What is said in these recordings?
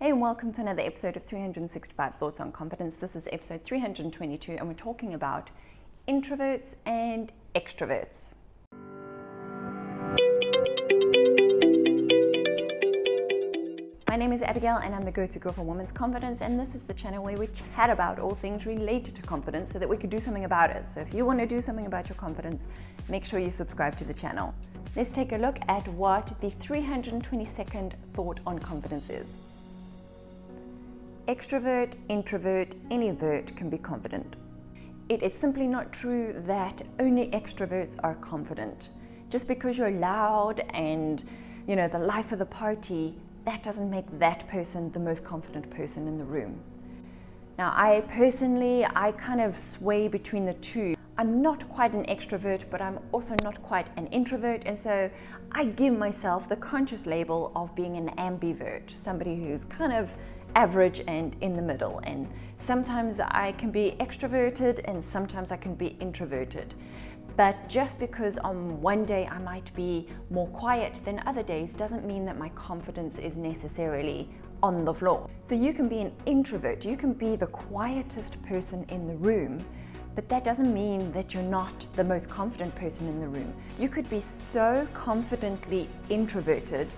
Hey, and welcome to another episode of 365 Thoughts on Confidence. This is episode 322, and we're talking about introverts and extroverts. My name is Abigail, and I'm the go-to girl for women's confidence, and this is the channel where we chat about all things related to confidence so that we can do something about it. So if you want to do something about your confidence, make sure you subscribe to the channel. Let's take a look at what the 322nd thought on confidence is. Extrovert, introvert, any vert can be confident. It is simply not true that only extroverts are confident. Just because you're loud and, the life of the party, that doesn't make that person the most confident person in the room. Now, I kind of sway between the two. I'm not quite an extrovert, but I'm also not quite an introvert, and so I give myself the conscious label of being an ambivert, somebody who's kind of average and in the middle. And sometimes I can be extroverted and sometimes I can be introverted. But just because on one day I might be more quiet than other days doesn't mean that my confidence is necessarily on the floor. So you can be an introvert, you can be the quietest person in the room, but that doesn't mean that you're not the most confident person in the room. You could be so confidently introverted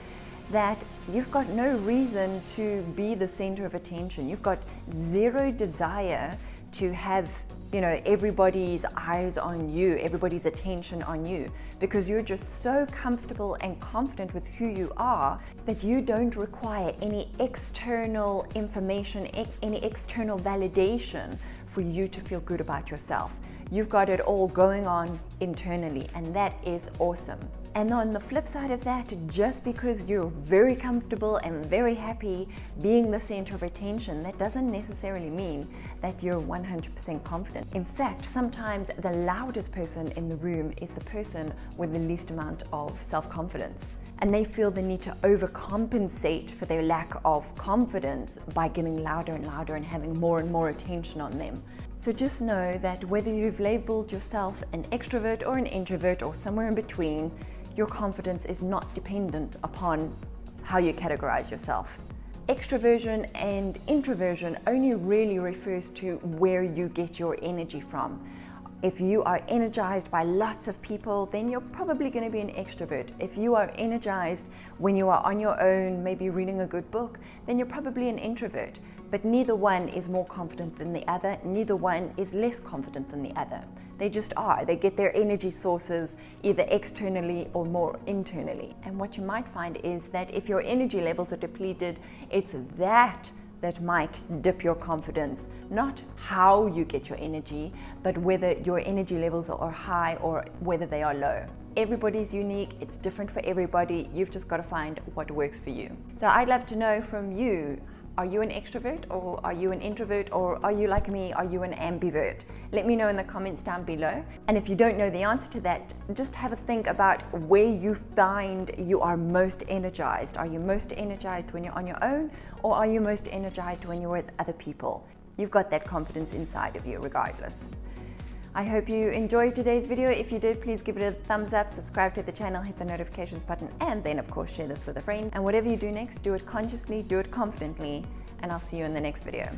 that you've got no reason to be the center of attention. You've got zero desire to have, everybody's eyes on you, everybody's attention on you, because you're just so comfortable and confident with who you are that you don't require any external information, any external validation for you to feel good about yourself. You've got it all going on internally, and that is awesome. And on the flip side of that, just because you're very comfortable and very happy being the center of attention, that doesn't necessarily mean that you're 100% confident. In fact, sometimes the loudest person in the room is the person with the least amount of self-confidence. And they feel the need to overcompensate for their lack of confidence by getting louder and louder and having more and more attention on them. So just know that whether you've labeled yourself an extrovert or an introvert or somewhere in between, your confidence is not dependent upon how you categorize yourself. Extroversion and introversion only really refers to where you get your energy from. If you are energized by lots of people, then you're probably going to be an extrovert. If you are energized when you are on your own, maybe reading a good book, then you're probably an introvert. But neither one is more confident than the other, neither one is less confident than the other. They just are. They get their energy sources either externally or more internally. And what you might find is that if your energy levels are depleted, it's that might dip your confidence, not how you get your energy, but whether your energy levels are high or whether they are low. Everybody's unique, it's different for everybody. You've just got to find what works for you. So I'd love to know from you, are you an extrovert or are you an introvert, or are you like me, are you an ambivert? Let me know in the comments down below. And if you don't know the answer to that, just have a think about where you find you are most energized. Are you most energized when you're on your own, or are you most energized when you're with other people? You've got that confidence inside of you regardless. I hope you enjoyed today's video. If you did, please give it a thumbs up, subscribe to the channel, hit the notifications button, and then of course share this with a friend. And whatever you do next, do it consciously, do it confidently, and I'll see you in the next video.